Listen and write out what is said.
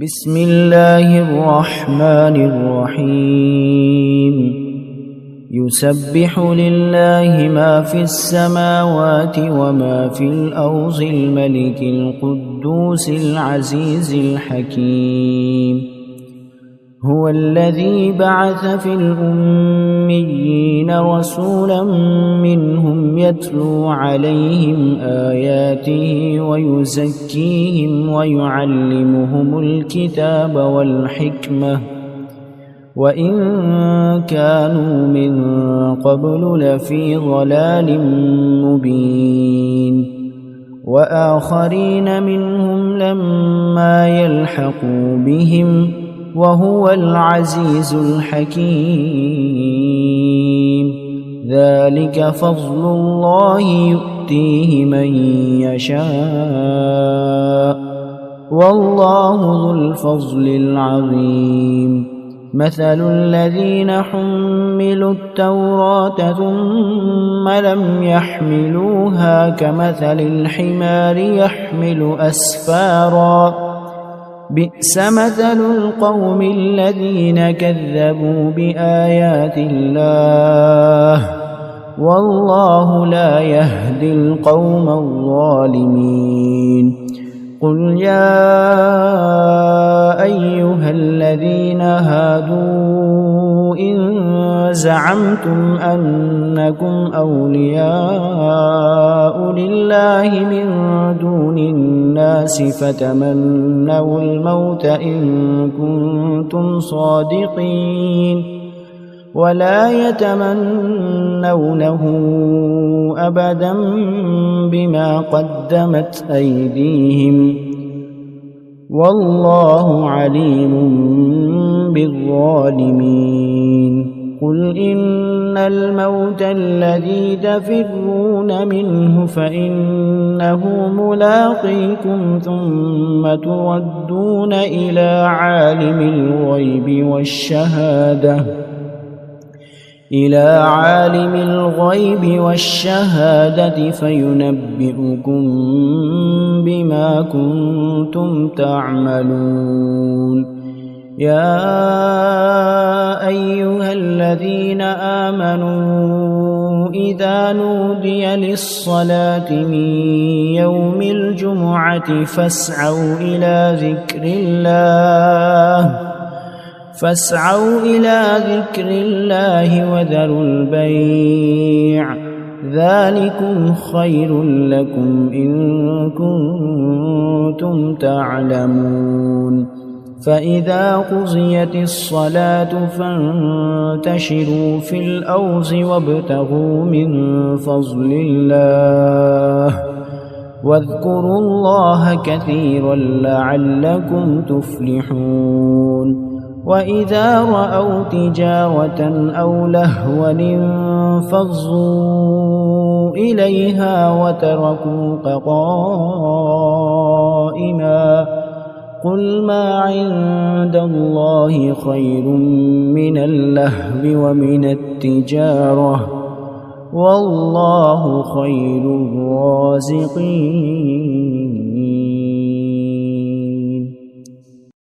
بسم الله الرحمن الرحيم يسبح لله ما في السماوات وما في الأرض الملك القدوس العزيز الحكيم هو الذي بعث في الأميين رسولا منهم يتلو عليهم آياته ويزكيهم ويعلمهم الكتاب والحكمة وإن كانوا من قبل لفي ضلال مبين وآخرين منهم لما يلحقوا بهم وهو العزيز الحكيم ذلك فضل الله يؤتيه من يشاء والله ذو الفضل العظيم مثل الذين حملوا التوراة ثم لم يحملوها كمثل الحمار يحمل أسفارا بئس مثل القوم الذين كذبوا بآيات الله والله لا يهدي القوم الظالمين قل يا أيها الذين هادوا إن زعمتم أنكم أولياء لله من دون الناس فتمنوا الموت إن كنتم صادقين ولا يتمنونه أبدا بما قدمت أيديهم والله عليم بالظالمين قل إن الموت الذي تفرون منه فإنه ملاقيكم ثم تردون إلى عالم الغيب والشهادة فينبئكم بما كنتم تعملون يا أيها الذين آمنوا إذا نودي للصلاة من يوم الجمعة فاسعوا إلى ذكر الله وذروا البيع ذلكم خير لكم إن كنتم تعلمون فإذا قضيت الصلاة فانتشروا في الأرض وابتغوا من فضل الله واذكروا الله كثيرا لعلكم تفلحون وإذا رأوا تجارة أو لهوا انفضوا إليها وتركوك قائما قل ما عند الله خير من اللهو ومن التجارة والله خير الرازقين